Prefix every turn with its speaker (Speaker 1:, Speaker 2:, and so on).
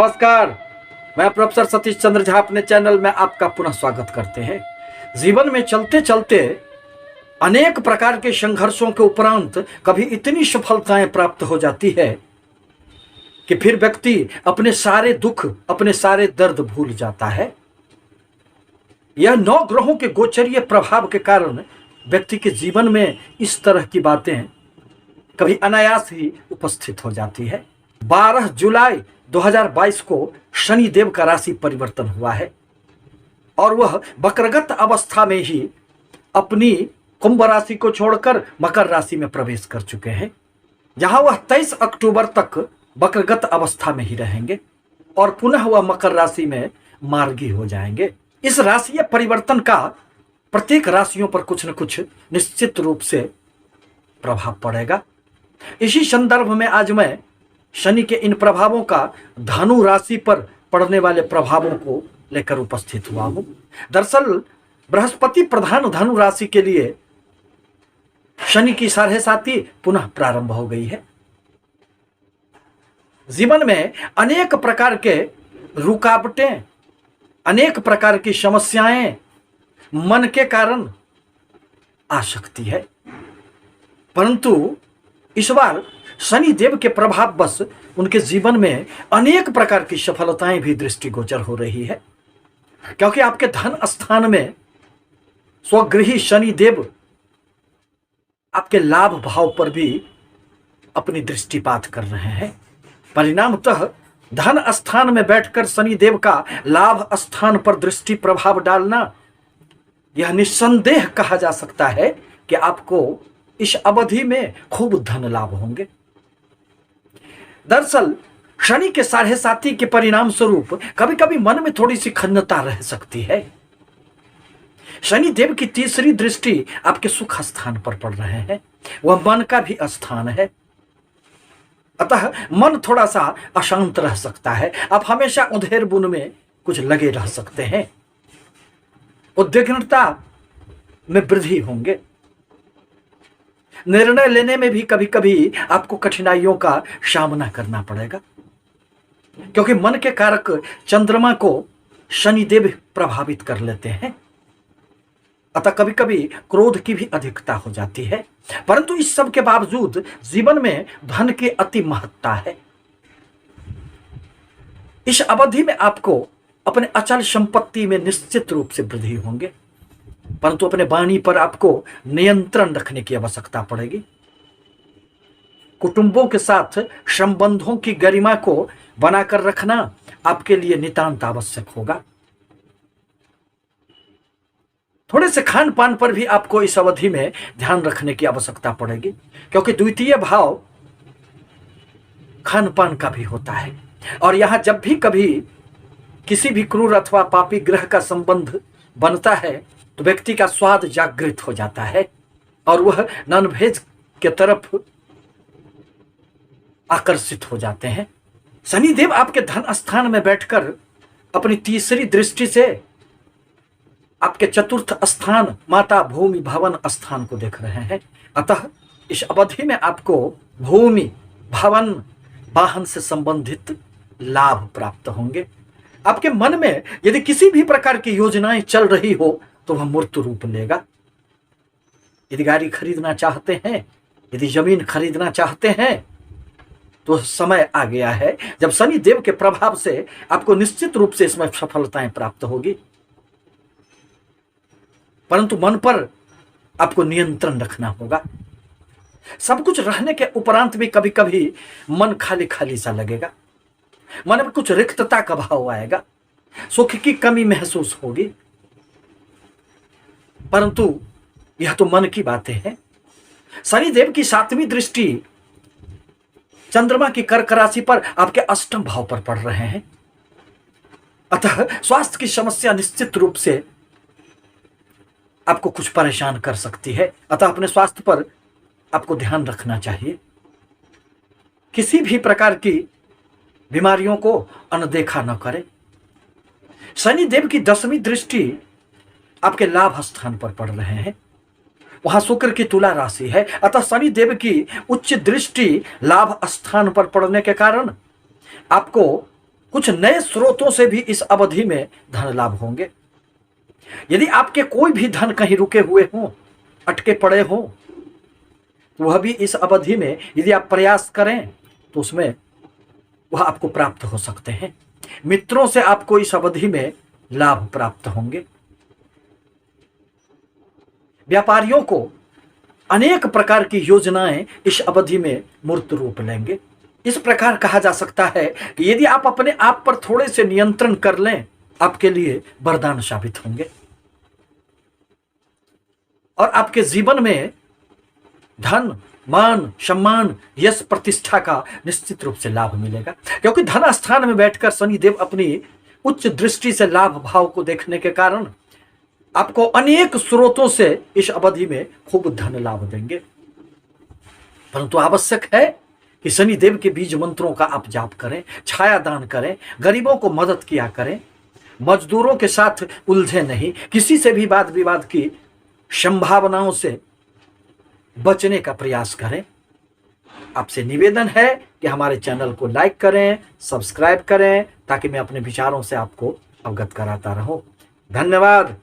Speaker 1: नमस्कार, मैं प्रोफेसर सतीश चंद्र झा अपने चैनल में आपका पुनः स्वागत करते हैं। जीवन में चलते चलते अनेक प्रकार के संघर्षों के उपरांत कभी इतनी सफलताएं प्राप्त हो जाती है कि फिर व्यक्ति अपने सारे दुख, अपने सारे दर्द भूल जाता है। यह 9 ग्रहों के गोचरीय प्रभाव के कारण व्यक्ति के जीवन में इस तरह की बातें कभी अनायास ही उपस्थित हो जाती है। 12 जुलाई 2022 को शनि देव का राशि परिवर्तन हुआ है और वह वक्रगत अवस्था में ही अपनी कुंभ राशि को छोड़कर मकर राशि में प्रवेश कर चुके हैं, जहां वह 23 अक्टूबर तक वक्रगत अवस्था में ही रहेंगे और पुनः वह मकर राशि में मार्गी हो जाएंगे। इस राशि परिवर्तन का प्रत्येक राशियों पर कुछ न कुछ निश्चित रूप से प्रभाव पड़ेगा। इसी संदर्भ में आज मैं शनि के इन प्रभावों का धनु राशि पर पड़ने वाले प्रभावों को लेकर उपस्थित हुआ हूं। दरअसल बृहस्पति प्रधान धनु राशि के लिए शनि की साढ़ेसाती पुनः प्रारंभ हो गई है। जीवन में अनेक प्रकार के रुकावटें, अनेक प्रकार की समस्याएं मन के कारण आ सकती है, परंतु इस बार शनि देव के प्रभाव बस उनके जीवन में अनेक प्रकार की सफलताएं भी दृष्टिगोचर हो रही है, क्योंकि आपके धन स्थान में स्वगृही शनि देव आपके लाभ भाव पर भी अपनी दृष्टिपात कर रहे हैं। परिणामतः धन स्थान में बैठकर शनि देव का लाभ स्थान पर दृष्टि प्रभाव डालना, यह निस्संदेह कहा जा सकता है कि आपको इस अवधि में खूब धन लाभ होंगे। दरअसल शनि के साढ़ेसाती के परिणाम स्वरूप कभी कभी मन में थोड़ी सी खन्नता रह सकती है। शनि देव की तीसरी दृष्टि आपके सुख स्थान पर पड़ रहे हैं, वह मन का भी स्थान है, अतः मन थोड़ा सा अशांत रह सकता है। आप हमेशा उधेर बुन में कुछ लगे रह सकते हैं, उद्विग्नता में वृद्धि होंगे, निर्णय लेने में भी कभी कभी आपको कठिनाइयों का सामना करना पड़ेगा, क्योंकि मन के कारक चंद्रमा को शनिदेव प्रभावित कर लेते हैं। अतः कभी कभी क्रोध की भी अधिकता हो जाती है, परंतु इस सब के बावजूद जीवन में धन की अति महत्ता है। इस अवधि में आपको अपने अचल संपत्ति में निश्चित रूप से वृद्धि होंगे, परंतु अपने वाणी पर आपको नियंत्रण रखने की आवश्यकता पड़ेगी। कुटुंबों के साथ संबंधों की गरिमा को बनाकर रखना आपके लिए नितांत आवश्यक होगा। थोड़े से खान पान पर भी आपको इस अवधि में ध्यान रखने की आवश्यकता पड़ेगी, क्योंकि द्वितीय भाव खान पान का भी होता है और यहां जब भी कभी किसी भी क्रूर अथवा पापी ग्रह का संबंध बनता है तो व्यक्ति का स्वाद जागृत हो जाता है और वह नॉनवेज के तरफ आकर्षित हो जाते हैं। शनिदेव आपके धन स्थान में बैठकर अपनी तीसरी दृष्टि से आपके चतुर्थ स्थान माता भूमि भवन स्थान को देख रहे हैं, अतः इस अवधि में आपको भूमि भवन वाहन से संबंधित लाभ प्राप्त होंगे। आपके मन में यदि किसी भी प्रकार की योजनाएं चल रही हो तो वह मूर्त रूप लेगा। यदि गाड़ी खरीदना चाहते हैं, यदि जमीन खरीदना चाहते हैं, तो समय आ गया है जब शनि देव के प्रभाव से आपको निश्चित रूप से इसमें सफलताएं प्राप्त होगी, परंतु मन पर आपको नियंत्रण रखना होगा। सब कुछ रहने के उपरांत भी कभी कभी मन खाली खाली सा लगेगा, मन में कुछ रिक्तता का भाव आएगा, सुख की कमी महसूस होगी, परंतु यह तो मन की बातें हैं। शनिदेव की 7वीं दृष्टि चंद्रमा की कर्क राशि पर आपके अष्टम भाव पर पड़ रहे हैं, अतः स्वास्थ्य की समस्या निश्चित रूप से आपको कुछ परेशान कर सकती है, अतः अपने स्वास्थ्य पर आपको ध्यान रखना चाहिए। किसी भी प्रकार की बीमारियों को अनदेखा न करें। शनिदेव की 10वीं दृष्टि आपके लाभ स्थान पर पड़ रहे हैं, वहां शुक्र की तुला राशि है, अतः शनि देव की उच्च दृष्टि लाभ स्थान पर पड़ने के कारण आपको कुछ नए स्रोतों से भी इस अवधि में धन लाभ होंगे। यदि आपके कोई भी धन कहीं रुके हुए हों, अटके पड़े हों, तो वह भी इस अवधि में यदि आप प्रयास करें तो उसमें वह आपको प्राप्त हो सकते हैं। मित्रों से आपको इस अवधि में लाभ प्राप्त होंगे। व्यापारियों को अनेक प्रकार की योजनाएं इस अवधि में मूर्त रूप लेंगे। इस प्रकार कहा जा सकता है कि यदि आप अपने आप पर थोड़े से नियंत्रण कर लें, आपके लिए वरदान साबित होंगे और आपके जीवन में धन, मान, सम्मान, यश, प्रतिष्ठा का निश्चित रूप से लाभ मिलेगा। क्योंकि धन स्थान में बैठकर शनिदेव अपनी उच्च दृष्टि से लाभ भाव को देखने के कारण आपको अनेक स्रोतों से इस अवधि में खूब धन लाभ देंगे। परंतु आवश्यक है कि शनिदेव के बीज मंत्रों का आप जाप करें, छाया दान करें, गरीबों को मदद किया करें, मजदूरों के साथ उलझे नहीं, किसी से भी वाद विवाद की संभावनाओं से बचने का प्रयास करें। आपसे निवेदन है कि हमारे चैनल को लाइक करें, सब्सक्राइब करें, ताकि मैं अपने विचारों से आपको अवगत कराता रहूं। धन्यवाद।